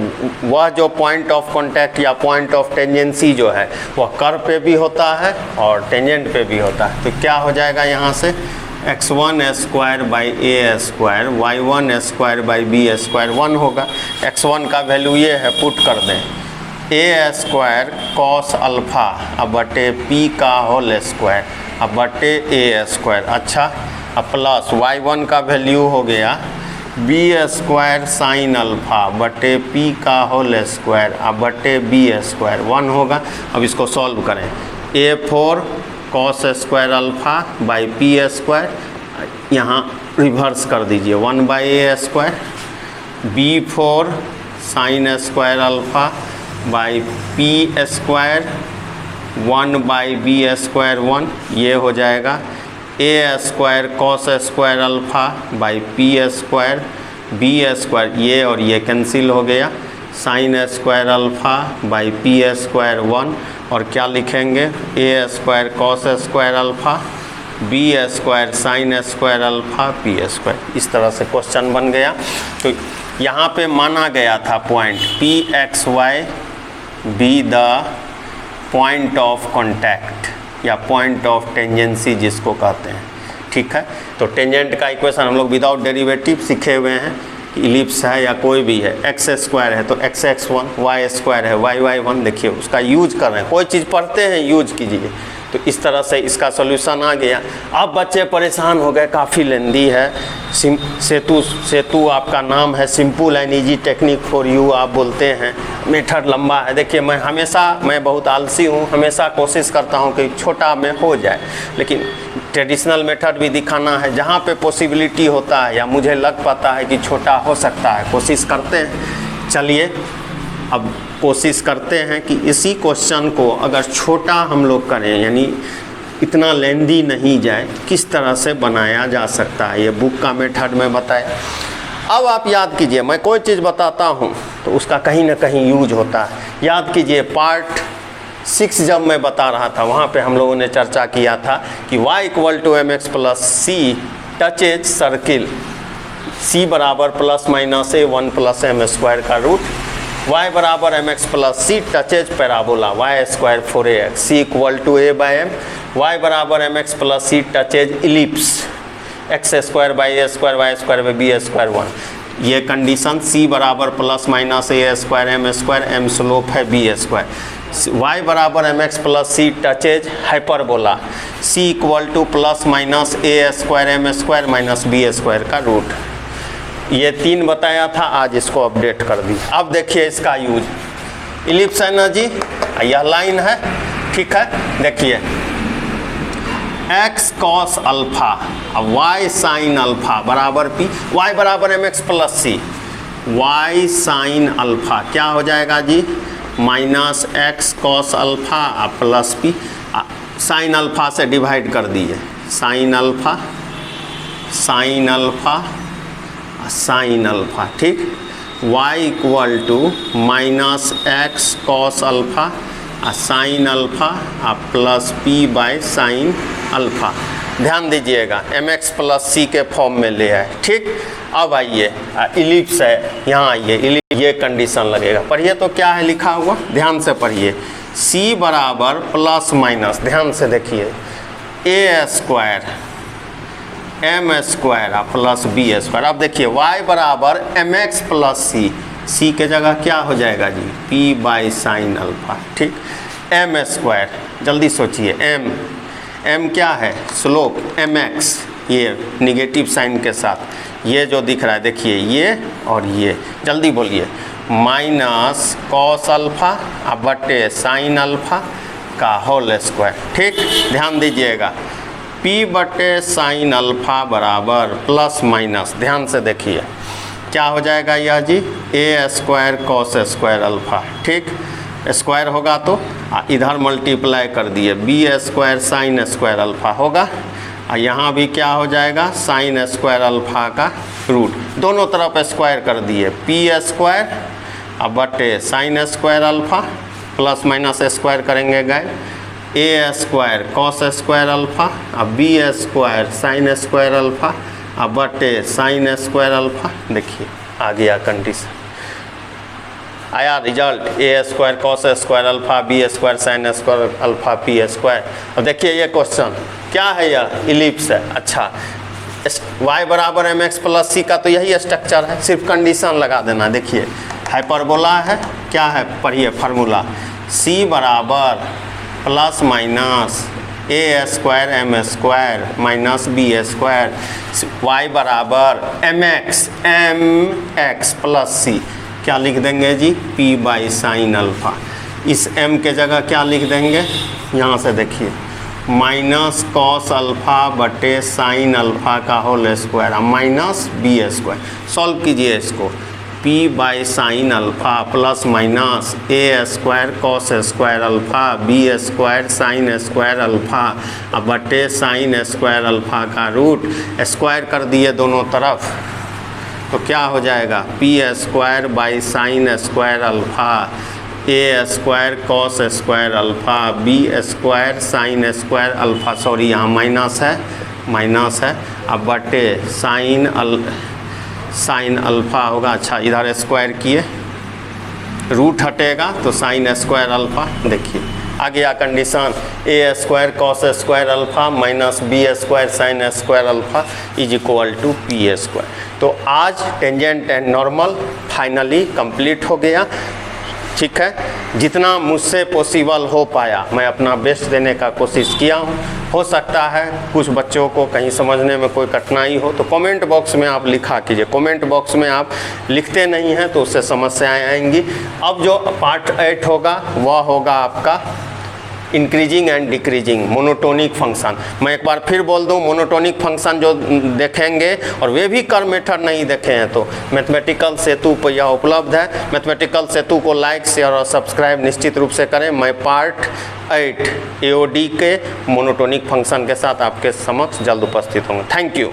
वह जो पॉइंट ऑफ कांटेक्ट या पॉइंट ऑफ टेंजेंसी जो है वह कर्व पे भी होता है और टेंजेंट पे भी होता है। तो क्या हो जाएगा यहाँ से? x1 square by a square y1 square by b square 1 होगा। x1 का वैल्यू ये है, पुट कर दें ए स्क्वायर कॉस अल्फ़ा अब बटे p का होल स्क्वायर अब बटे ए स्क्वायर। अच्छा, अब प्लस y1 का वैल्यू हो गया बी स्क्वायर साइन अल्फ़ा बटे p का होल स्क्वायर अब बटे बी स्क्वायर 1 होगा। अब इसको सॉल्व करें। a4 cos square alpha by p square, यहाँ रिवर्स कर दीजिए 1 by a square, b4 sine square alpha by p square 1 by b square 1, ये हो जाएगा a square cos square alpha by p square b square, ये और ये cancel हो गया, sine square alpha by p square 1, और क्या लिखेंगे? A square cos square alpha B square sine square alpha p square. इस तरह से क्वेश्चन बन गया। तो यहाँ पे माना गया था point p(x,y) be the point of contact या पॉइंट ऑफ टेंजेंसी जिसको कहते हैं। ठीक है, तो टेंजेंट का इक्वेशन हम लोग विदाउट डेरिवेटिव सीखे हुए हैं। इलिप्स है या कोई भी है, एक्स स्क्वायर है तो x(1), y स्क्वायर है y(1), देखिए उसका यूज कर रहे हैं। कोई चीज़ पढ़ते हैं यूज कीजिए। तो इस तरह से इसका सॉल्यूशन आ गया। अब बच्चे परेशान हो गए, काफ़ी लेंदी है। सेतु आपका नाम है, simple and easy technique for you आप बोलते हैं, मेथड लंबा है। देखिए मैं बहुत आलसी हूँ, हमेशा कोशिश करता हूँ कि छोटा में हो जाए, लेकिन ट्रेडिशनल मेथड भी दिखाना है। जहाँ पे पॉसिबिलिटी होता है या मुझे लग पाता है कि छोटा हो सकता है, कोशिश करते हैं। चलिए अब कोशिश करते हैं कि इसी क्वेश्चन को अगर छोटा हम लोग करें, यानी इतना लेंदी नहीं जाए, किस तरह से बनाया जा सकता है। ये बुक का मेथड में बताया। अब आप याद कीजिए, मैं कोई चीज़ बताता हूँ तो उसका कहीं ना कहीं यूज होता है। याद कीजिए पार्ट 6 जब मैं बता रहा था वहाँ पे हम लोगों ने चर्चा किया था कि y = mx + c touches circle, c बराबर ±a1 + m² का रूट, y बराबर mx + c touches parabola y² 4ax, c = a/m, y बराबर mx + c touches ellipse x² by a² y² b² 1। ये कंडीशन c बराबर ±a² m², m स्लोप है b², y बराबर mx + c touches hyperbola, c = ±a² m² - b² का root. ये 3 बताया था, आज इसको अपडेट कर दी। अब देखिए इसका यूज, इलिप्स है ना जी, यह लाइन है, ठीक है। देखिए x cos अल्फा अब y sin अल्फा बराबर p, y बराबर mx + c, y sin alpha क्या हो जाएगा जी? -x cos alpha plus p, sine alpha से डिवाइड कर दिए, sine alpha sine alpha sine alpha, ठीक। y = -x cos alpha sign alpha plus P by sine alpha. ध्यान दीजिएगा mx प्लस सी के फॉर्म में ले आए। ठीक, अब आइए इलिप्स है, यहाँ आइए इलिप्स, ये कंडीशन लगेगा। पढ़िए तो क्या है लिखा हुआ, ध्यान से पढ़िए। c बराबर प्लस माइनस, ध्यान से देखिए, a square m square plus b square. अब देखिए y बराबर m x plus c, c के जगह क्या हो जाएगा जी, p बाई साइन अल्फ़ा। ठीक, एम स्क्वायर, जल्दी सोचिए, एम क्या है, स्लोप mx, ये निगेटिव साइन के साथ, ये जो दिख रहा है देखिए ये और ये, जल्दी बोलिए, माइनस कॉस अल्फ़ा बटे साइन अल्फ़ा का होल स्क्वायर। ठीक, ध्यान दीजिएगा, p बटे साइन अल्फ़ा बराबर प्लस माइनस, ध्यान से देखिए क्या हो जाएगा यह जी, a square cos square alpha. ठीक, स्क्वायर होगा तो इधर मल्टीप्लाई कर दिए, b square sine square alpha होगा, और यहाँ भी क्या हो जाएगा, साइन स्क्वायर अल्फ़ा का रूट, दोनों तरफ स्क्वायर कर दिए, पी स्क्वायर अब बटे sine square alpha plus minus square करेंगे गए, a square cos square alpha अब b square sine square alpha अब बटे साइन स्क्वायर अल्फ़ा। देखिए आ गया कंडीशन, आया result, a square cos square alpha B square sine square alpha p square. अब देखिए ये क्वेश्चन क्या है, यह इलिप्स है। अच्छा, y बराबर एम एक्स प्लस सी का तो यही स्ट्रक्चर है, सिर्फ कंडीशन लगा देना। देखिए हाइपरबोला है, क्या है पढ़िए फार्मूला, c बराबर प्लस माइनस ए square m square minus B square, y बराबर एम एक्स प्लस सी, क्या लिख देंगे जी, p बाई साइन अल्फ़ा। इस m के जगह क्या लिख देंगे, यहाँ से देखिए, माइनस कॉस अल्फ़ा बटे साइन अल्फ़ा का whole square minus B square. Solve कीजिए इसको, p by sine alpha plus minus A square cos square alpha B square sine square alpha बटे साइन स्क्वायर अल्फ़ा का रूट, स्क्वायर कर दिए दोनों तरफ, तो क्या हो जाएगा, P square by sine square alpha A square cos square alpha B square sine square alpha, sorry यहाँ माइनस है अब बटे साइन अल्फ़ा होगा। अच्छा, इधर स्क्वायर किए, रूट हटेगा तो साइन स्क्वायर अल्फ़ा। देखिए आ गया condition, A square cos square alpha minus B square sine square alpha is equal to P square. तो आज tangent and normal finally complete हो गया। ठीक है, जितना मुझसे पॉसिबल हो पाया मैं अपना बेस्ट देने का कोशिश किया हूँ। हो सकता है कुछ बच्चों को कहीं समझने में कोई कठिनाई हो तो कमेंट बॉक्स में आप लिखा कीजिए, कमेंट बॉक्स में आप लिखते नहीं हैं तो उससे समस्याएं आएंगी। अब जो पार्ट 8 होगा वह होगा आपका increasing and decreasing monotonic function. मैं एक बार फिर बोल दूं, मोनोटोनिक फंक्शन जो देखेंगे और वे भी कर मेथड नहीं देखे हैं तो मैथमेटिकल सेतु पर यह उपलब्ध है। मैथमेटिकल सेतु को लाइक शेयर और सब्सक्राइब निश्चित रूप से करें। मैं पार्ट 8 AOD के मोनोटोनिक फंक्शन के साथ आपके समक्ष जल्द उपस्थित होंगे। Thank you.